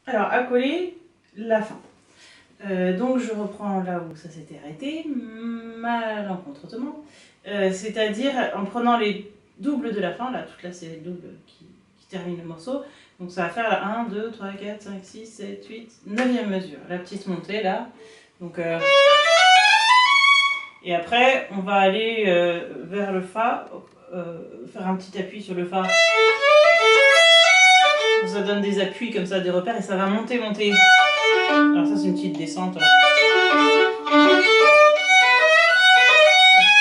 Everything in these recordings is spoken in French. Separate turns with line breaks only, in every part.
Alors, à coller la fin. Donc, je reprends là où ça s'était arrêté, malencontreusement. C'est-à-dire en prenant les doubles de la fin, là, toute la série de doubles qui termine le morceau. Donc, ça va faire la 1, 2, 3, 4, 5, 6, 7, 8, 9e mesure. La petite montée là. Donc, et après, on va aller vers le Fa, faire un petit appui sur le Fa. Ça donne des appuis comme ça, des repères, et ça va monter, monter. Alors ça, c'est une petite descente.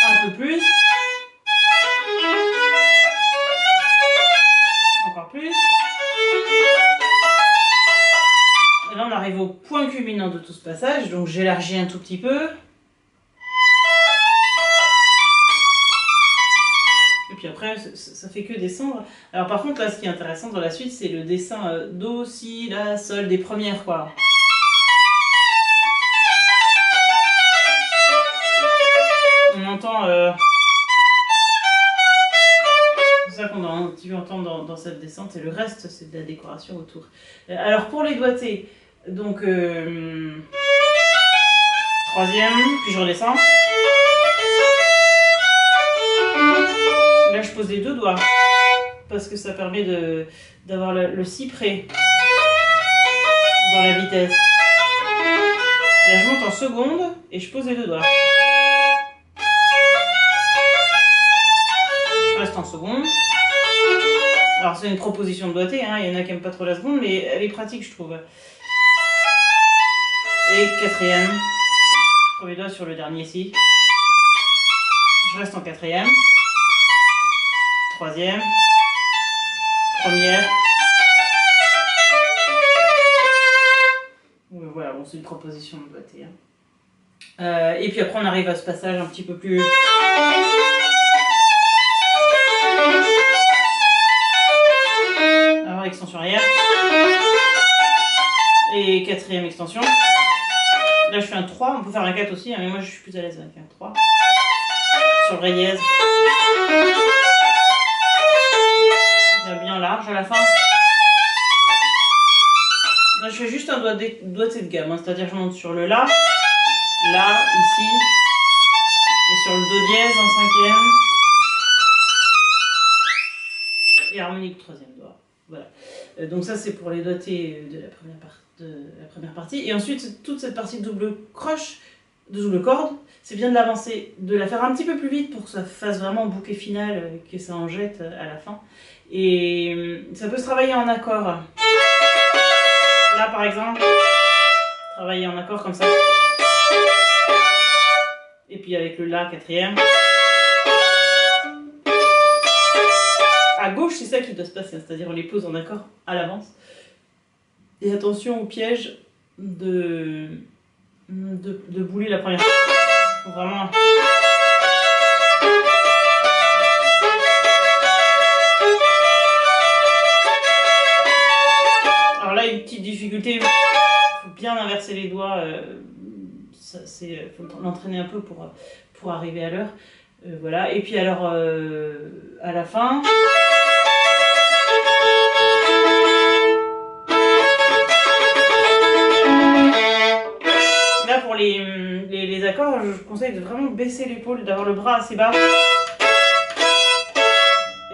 Un peu plus. Encore plus. Et là, on arrive au point culminant de tout ce passage, donc j'élargis un tout petit peu. Et puis après, ça fait que descendre. Alors par contre, là, ce qui est intéressant dans la suite, c'est le dessin Do, Si, La, Sol des premières, quoi. On entend... c'est ça qu'on a un petit peu entendre dans cette descente, et le reste, c'est de la décoration autour. Alors pour les doigtés, donc... 3e, puis je redescends. Là, je pose les deux doigts, parce que ça permet d'avoir le si près dans la vitesse. Là, je monte en seconde, et je pose les deux doigts. Je reste en seconde. Alors, c'est une proposition de doigté, hein. Il y en a qui n'aiment pas trop la seconde, mais elle est pratique, je trouve. Et 4e. Premier doigt sur le dernier si. Je reste en 4e. 3e. Première. Voilà, bon, c'est une proposition de doigté. Hein. Et puis après, on arrive à ce passage un petit peu plus... Alors, extension arrière. Et 4e extension. Là, je fais un 3. On peut faire un 4 aussi, hein, mais moi, je suis plus à l'aise avec un 3. Sur le ré dièse. Bien large à la fin. Là, je fais juste un doigté de gamme, hein, c'est-à-dire je monte sur le La, là, ici, et sur le Do dièse en 5e, et harmonique 3e doigt. Voilà. Donc ça, c'est pour les doigtés de la première partie. Et ensuite, toute cette partie de double croche, de double corde, c'est bien de l'avancer, de la faire un petit peu plus vite pour que ça fasse vraiment bouquet final, que ça en jette à la fin. Et ça peut se travailler en accord. Là, par exemple, travailler en accord comme ça. Et puis avec le La 4e. À gauche, c'est ça qui doit se passer, c'est-à-dire on les pose en accord à l'avance. Et attention au piège de bouler la première. Faut vraiment... Alors là, une petite difficulté, il faut bien inverser les doigts. Il faut l'entraîner un peu pour arriver à l'heure. Voilà. Et puis alors, à la fin... Là, pour les accords, je conseille de vraiment baisser l'épaule, d'avoir le bras assez bas.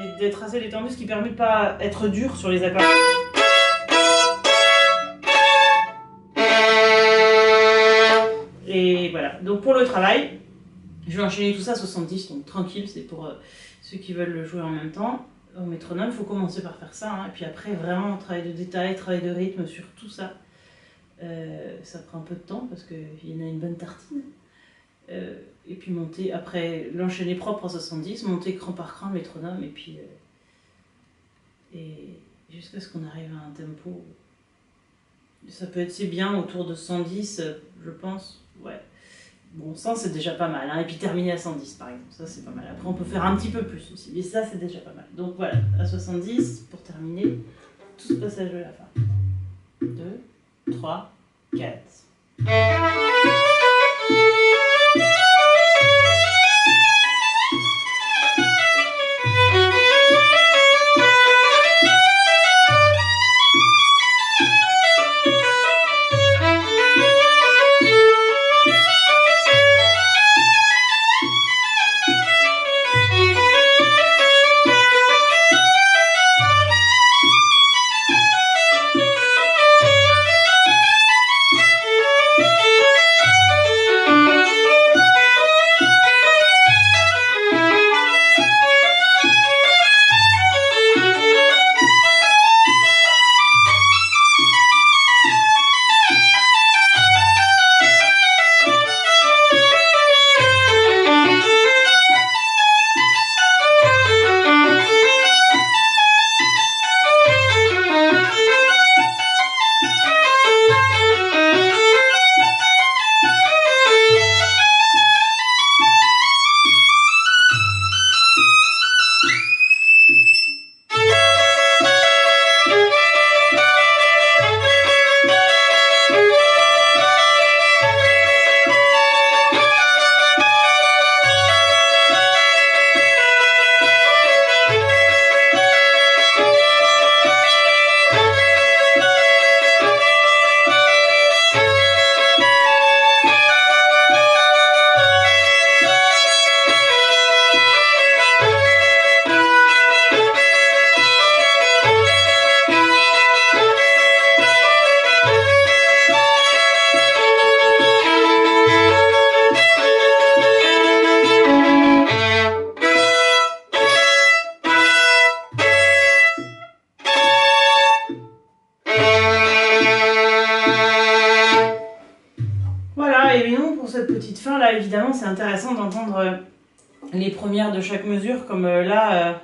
Et d'être assez détendu, ce qui permet de ne pas être dur sur les accords. Et voilà. Donc pour le travail, je vais enchaîner tout ça à 70, donc tranquille, c'est pour ceux qui veulent le jouer en même temps. Au métronome, il faut commencer par faire ça, hein, et puis après, vraiment, travail de détail, travail de rythme sur tout ça. Ça prend un peu de temps parce qu'il y en a une bonne tartine. Et puis monter, après l'enchaîner propre en 70, monter cran par cran, métronome, et puis jusqu'à ce qu'on arrive à un tempo. Ça peut être bien autour de 110, je pense. Ouais. Bon, 100 c'est déjà pas mal, hein. Et puis terminer à 110 par exemple, ça c'est pas mal. Après on peut faire un petit peu plus aussi, mais ça c'est déjà pas mal. Donc voilà, à 70 pour terminer tout ce passage de la fin. 2, 3, 4. cette petite fin là, évidemment, c'est intéressant d'entendre les premières de chaque mesure, comme là.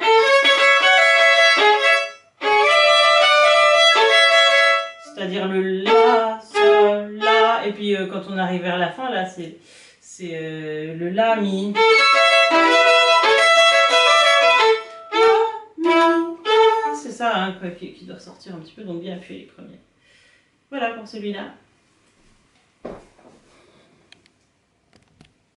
C'est-à-dire le la, sol, la, et puis quand on arrive vers la fin, là, c'est le la, mi. C'est ça hein, qui doit ressortir un petit peu, donc bien appuyer les premiers. Voilà pour celui-là.